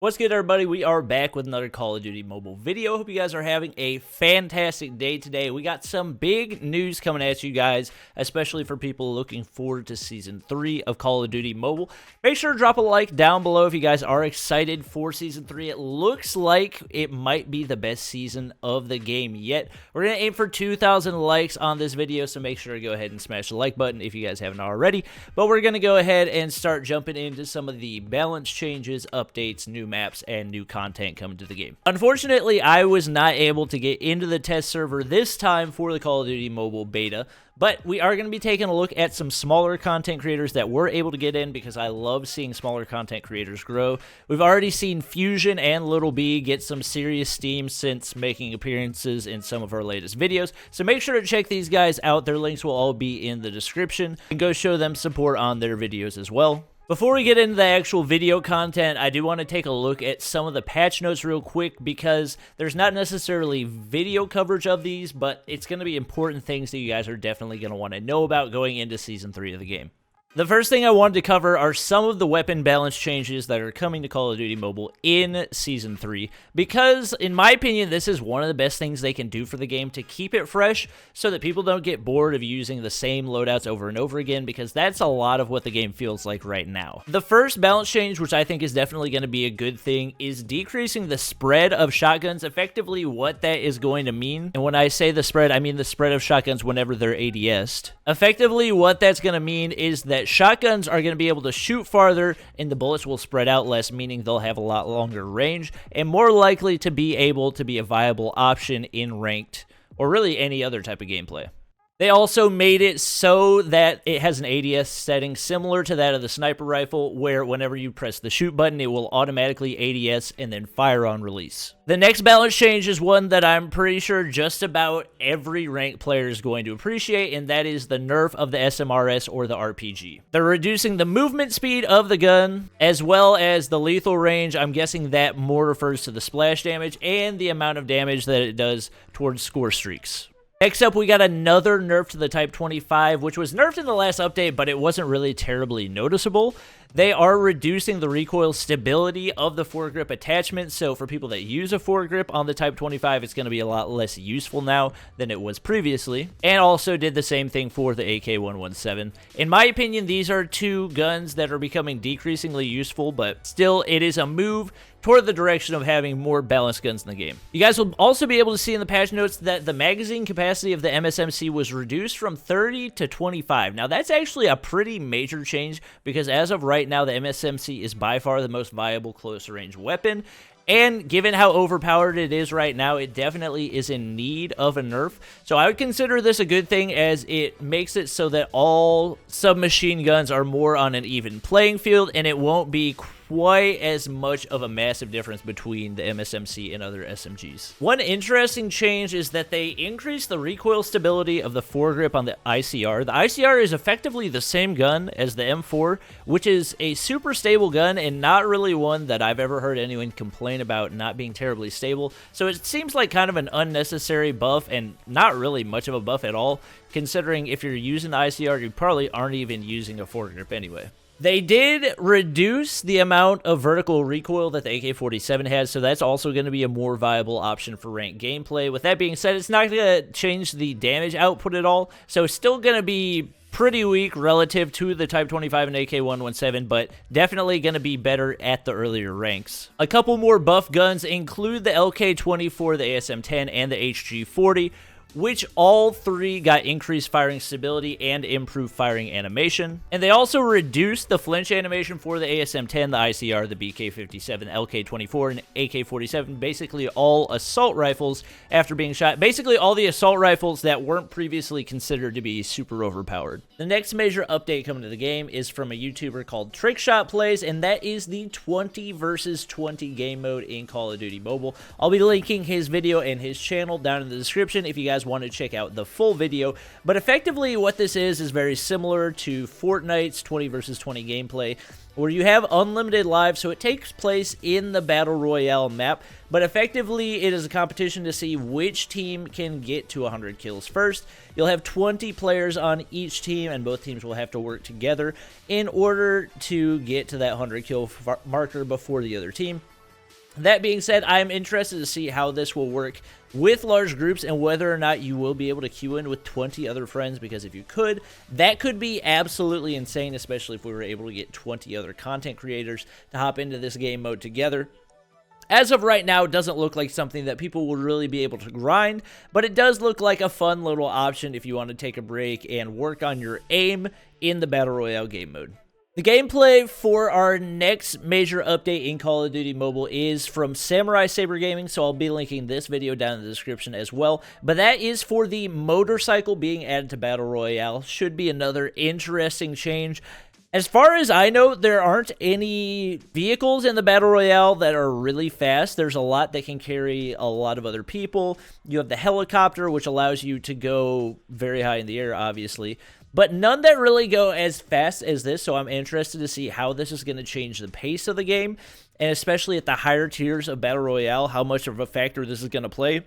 What's good, everybody? We are back with another Call of Duty mobile video. Hope you guys are having a fantastic day today. We got some big news coming at you guys, especially for people looking forward to Season 3 of Call of Duty Mobile. Make sure to drop a like down below if you guys are excited for Season 3. It looks like it might be the best season of the game yet. We're going to aim for 2,000 likes on this video, so make sure to go ahead and smash the like button if you guys haven't already. But we're going to go ahead and start jumping into some of the balance changes, updates, new maps, and new content coming to the game. Unfortunately, I was not able to get into the test server this time for the Call of Duty Mobile beta, but we are going to be taking a look at some smaller content creators that were able to get in because I love seeing smaller content creators grow. We've already seen Fusion and Little B get some serious steam since making appearances in some of our latest videos, so make sure to check these guys out. Their links will all be in the description, and go show them support on their videos as well. Before we get into the actual video content, I do want to take a look at some of the patch notes real quick because there's not necessarily video coverage of these, but it's going to be important things that you guys are definitely going to want to know about going into Season 3 of the game. The first thing I wanted to cover are some of the weapon balance changes that are coming to Call of Duty Mobile in Season 3, because, in my opinion, this is one of the best things they can do for the game to keep it fresh so that people don't get bored of using the same loadouts over and over again, because that's a lot of what the game feels like right now. The first balance change, which I think is definitely going to be a good thing, is decreasing the spread of shotguns. Effectively, what that is going to mean, and when I say the spread, I mean the spread of shotguns whenever they're ADS'd. Effectively, what that's going to mean is that shotguns are going to be able to shoot farther and the bullets will spread out less, meaning they'll have a lot longer range and more likely to be able to be a viable option in ranked or really any other type of gameplay. They also made it so that it has an ADS setting similar to that of the sniper rifle, where whenever you press the shoot button, it will automatically ADS and then fire on release. The next balance change is one that I'm pretty sure just about every ranked player is going to appreciate, and that is the nerf of the SMRS or the RPG. They're reducing the movement speed of the gun, as well as the lethal range. I'm guessing that more refers to the splash damage and the amount of damage that it does towards score streaks. Next up, we got another nerf to the Type 25, which was nerfed in the last update, but it wasn't really terribly noticeable. They are reducing the recoil stability of the foregrip attachment, so for people that use a foregrip on the Type 25, it's going to be a lot less useful now than it was previously, and also did the same thing for the AK-117. In my opinion, these are two guns that are becoming decreasingly useful, but still, it is a move toward the direction of having more balanced guns in the game. You guys will also be able to see in the patch notes that the magazine capacity of the MSMC was reduced from 30 to 25. Now, that's actually a pretty major change because as of right now, the MSMC is by far the most viable close-range weapon. And given how overpowered it is right now, it definitely is in need of a nerf. So I would consider this a good thing, as it makes it so that all submachine guns are more on an even playing field, and it won't be quite as much of a massive difference between the MSMC and other SMGs. One interesting change is that they increased the recoil stability of the foregrip on the ICR. The ICR is effectively the same gun as the M4, which is a super stable gun and not really one that I've ever heard anyone complain about not being terribly stable. So it seems like kind of an unnecessary buff and not really much of a buff at all, considering if you're using the ICR, you probably aren't even using a foregrip anyway. They did reduce the amount of vertical recoil that the AK-47 has, so that's also going to be a more viable option for ranked gameplay. With that being said, it's not going to change the damage output at all, so it's still going to be pretty weak relative to the Type 25 and AK-117, but definitely going to be better at the earlier ranks. A couple more buff guns include the LK-24, the ASM-10, and the HG-40, which all three got increased firing stability and improved firing animation. And they also reduced the flinch animation for the ASM-10, the ICR, the BK-57, LK-24, and AK-47, basically all assault rifles after being shot. Basically all the assault rifles that weren't previously considered to be super overpowered. The next major update coming to the game is from a YouTuber called Trickshot Plays, and that is the 20 versus 20 game mode in Call of Duty Mobile. I'll be linking his video and his channel down in the description if you guys want to check out the full video, but effectively what this is very similar to Fortnite's 20 versus 20 gameplay, where you have unlimited lives, so it takes place in the Battle Royale map, but effectively it is a competition to see which team can get to 100 kills first. You'll have 20 players on each team, and both teams will have to work together in order to get to that 100 kill marker before the other team. That being said, I'm interested to see how this will work with large groups and whether or not you will be able to queue in with 20 other friends, because if you could, that could be absolutely insane, especially if we were able to get 20 other content creators to hop into this game mode together. As of right now, it doesn't look like something that people will really be able to grind, but it does look like a fun little option if you want to take a break and work on your aim in the Battle Royale game mode. The gameplay for our next major update in Call of Duty Mobile is from Samurai Saber Gaming, so I'll be linking this video down in the description as well. But that is for the motorcycle being added to Battle Royale. Should be another interesting change. As far as I know, there aren't any vehicles in the Battle Royale that are really fast. There's a lot that can carry a lot of other people. You have the helicopter, which allows you to go very high in the air, obviously, but none that really go as fast as this, so I'm interested to see how this is going to change the pace of the game, and especially at the higher tiers of Battle Royale, how much of a factor this is going to play.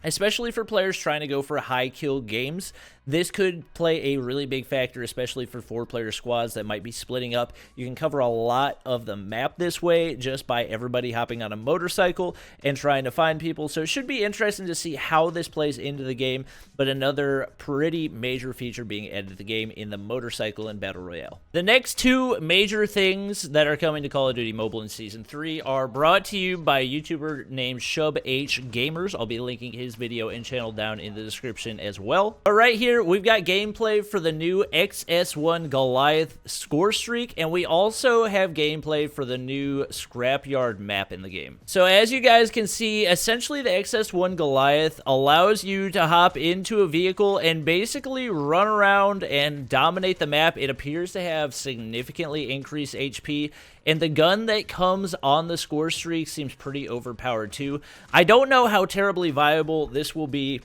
Especially for players trying to go for high kill games, this could play a really big factor, especially for 4-player squads that might be splitting up. You can cover a lot of the map this way just by everybody hopping on a motorcycle and trying to find people. So it should be interesting to see how this plays into the game, but another pretty major feature being added to the game in the motorcycle and Battle Royale. The next two major things that are coming to Call of Duty Mobile in Season 3 are brought to you by a YouTuber named ShubH Gamers. I'll be linking his video and channel down in the description as well. But right here, we've got gameplay for the new XS1 Goliath score streak, and we also have gameplay for the new Scrapyard map in the game. So as you guys can see, essentially the XS1 Goliath allows you to hop into a vehicle and basically run around and dominate the map. It appears to have significantly increased HP, and the gun that comes on the score streak seems pretty overpowered too. I don't know how terribly viable this will be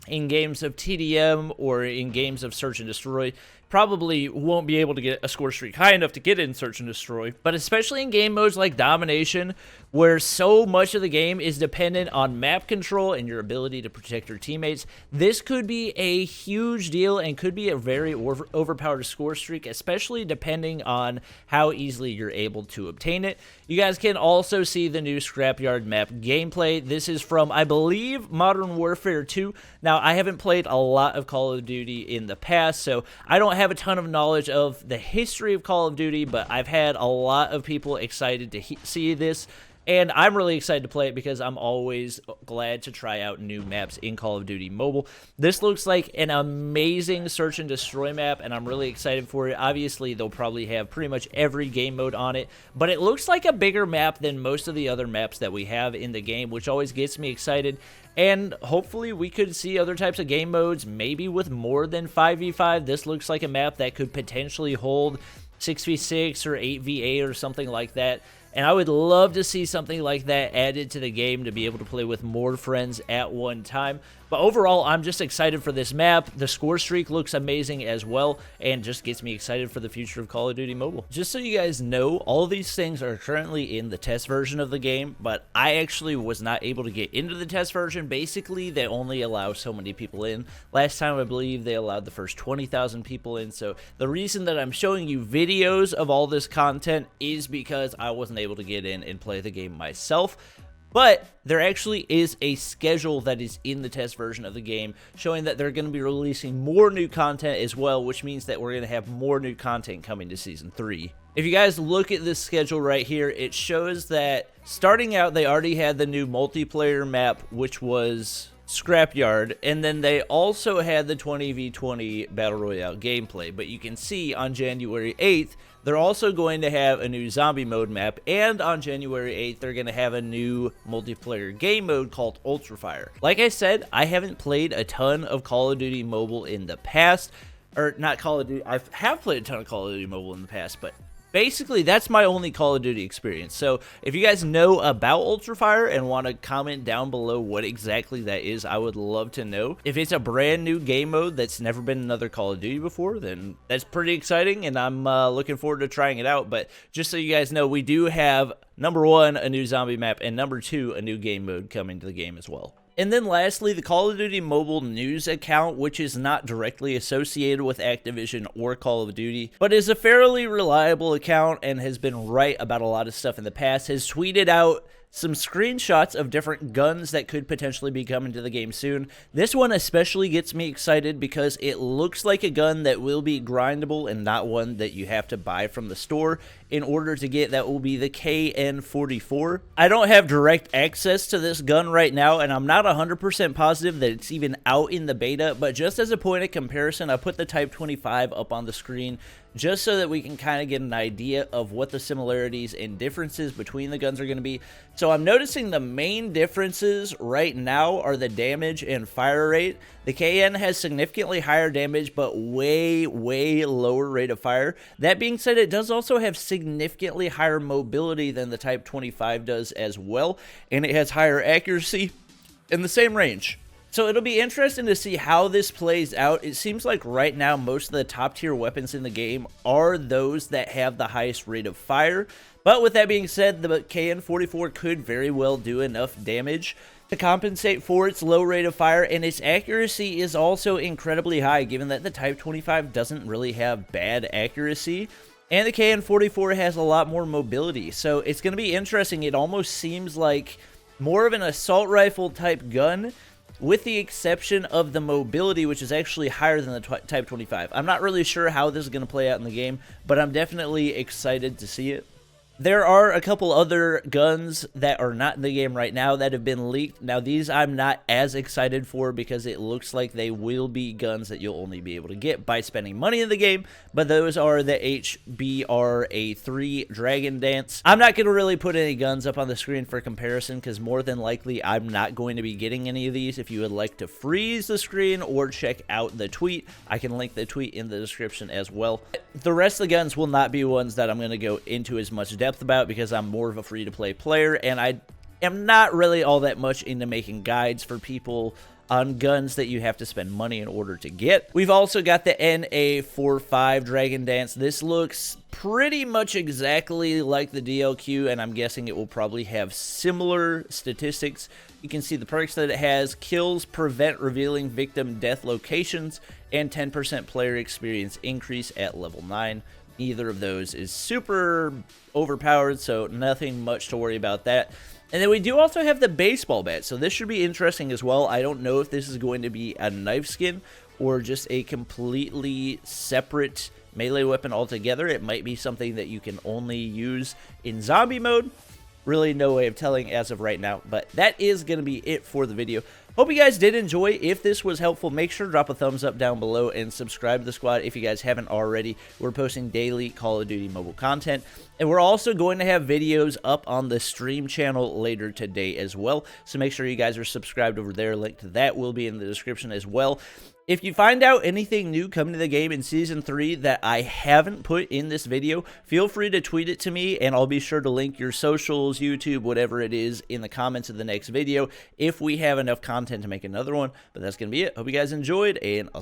in games of TDM or in games of Search and Destroy. Probably won't be able to get a score streak high enough to get in Search and Destroy, but especially in game modes like Domination, where so much of the game is dependent on map control and your ability to protect your teammates, this could be a huge deal and could be a very overpowered score streak, especially depending on how easily you're able to obtain it. You guys can also see the new Scrapyard map gameplay. This is from, I believe, Modern Warfare 2. Now, I haven't played a lot of Call of Duty in the past, so I don't have a ton of knowledge of the history of Call of Duty, but I've had a lot of people excited to see this, and I'm really excited to play it because I'm always glad to try out new maps in Call of Duty Mobile. This looks like an amazing Search and Destroy map, and I'm really excited for it. Obviously, they'll probably have pretty much every game mode on it, but it looks like a bigger map than most of the other maps that we have in the game, which always gets me excited. And hopefully we could see other types of game modes, maybe with more than 5v5. This looks like a map that could potentially hold 6v6 or 8v8 or something like that. And I would love to see something like that added to the game to be able to play with more friends at one time. But overall, I'm just excited for this map. The score streak looks amazing as well, and just gets me excited for the future of Call of Duty Mobile. Just so you guys know, all of these things are currently in the test version of the game, but I actually was not able to get into the test version. Basically, they only allow so many people in. Last time, I believe they allowed the first 20,000 people in, so the reason that I'm showing you videos of all this content is because I wasn't able to get in and play the game myself. But there actually is a schedule that is in the test version of the game showing that they're going to be releasing more new content as well, which means that we're going to have more new content coming to Season 3. If you guys look at this schedule right here, it shows that starting out, they already had the new multiplayer map, which was Scrapyard, and then they also had the 20v20 Battle Royale gameplay. But you can see on January 8th, they're also going to have a new zombie mode map, and on January 8th, they're going to have a new multiplayer game mode called Ultra Fire. Like I said, I haven't played a ton of Call of Duty Mobile in the past, or not Call of Duty, I have played a ton of Call of Duty Mobile in the past, but basically, that's my only Call of Duty experience. So if you guys know about Ultra Fire and want to comment down below what exactly that is, I would love to know. If it's a brand new game mode that's never been another Call of Duty before, then that's pretty exciting, and I'm looking forward to trying it out. But just so you guys know, we do have, number one, a new zombie map, and number two, a new game mode coming to the game as well. And then lastly, the Call of Duty Mobile news account, which is not directly associated with Activision or Call of Duty, but is a fairly reliable account and has been right about a lot of stuff in the past, has tweeted out some screenshots of different guns that could potentially be coming to the game soon. This one especially gets me excited because it looks like a gun that will be grindable and not one that you have to buy from the store in order to get. That will be the KN44. I don't have direct access to this gun right now, and I'm not 100% positive that it's even out in the beta, but just as a point of comparison, I put the Type 25 up on the screen just so that we can kind of get an idea of what the similarities and differences between the guns are going to be. So I'm noticing the main differences right now are the damage and fire rate. The KN has significantly higher damage, but way lower rate of fire. That being said, it does also have significantly higher mobility than the Type 25 does as well, and it has higher accuracy in the same range. So it'll be interesting to see how this plays out. It seems like right now most of the top tier weapons in the game are those that have the highest rate of fire. But with that being said, the KN44 could very well do enough damage to compensate for its low rate of fire, and its accuracy is also incredibly high given that the Type 25 doesn't really have bad accuracy. And the KN44 has a lot more mobility. So it's going to be interesting. It almost seems like more of an assault rifle type gun, with the exception of the mobility, which is actually higher than the Type 25. I'm not really sure how this is going to play out in the game, but I'm definitely excited to see it. There are a couple other guns that are not in the game right now that have been leaked. Now, these I'm not as excited for because it looks like they will be guns that you'll only be able to get by spending money in the game, but those are the HBRA3 Dragon Dance. I'm not going to really put any guns up on the screen for comparison because more than likely I'm not going to be getting any of these. If you would like to freeze the screen or check out the tweet, I can link the tweet in the description as well. The rest of the guns will not be ones that I'm going to go into as much depth about because I'm more of a free-to-play player, and I am not really all that much into making guides for people on guns that you have to spend money in order to get. We've also got the NA45 Dragon Dance. This looks pretty much exactly like the DLQ, and I'm guessing it will probably have similar statistics. You can see the perks that it has: kills prevent revealing victim death locations, and 10% player experience increase at level 9. Neither of those is super overpowered, so nothing much to worry about that. And then we do also have the baseball bat, so this should be interesting as well. I don't know if this is going to be a knife skin or just a completely separate melee weapon altogether. It might be something that you can only use in zombie mode. Really no way of telling as of right now, but that is going to be it for the video. Hope you guys did enjoy. If this was helpful, make sure to drop a thumbs up down below and subscribe to the squad if you guys haven't already. We're posting daily Call of Duty mobile content, and we're also going to have videos up on the stream channel later today as well, so make sure you guys are subscribed over there. Link to that will be in the description as well. If you find out anything new coming to the game in Season 3 that I haven't put in this video, feel free to tweet it to me, and I'll be sure to link your socials, YouTube, whatever it is, in the comments of the next video if we have enough content to make another one. But that's going to be it. Hope you guys enjoyed, and I'll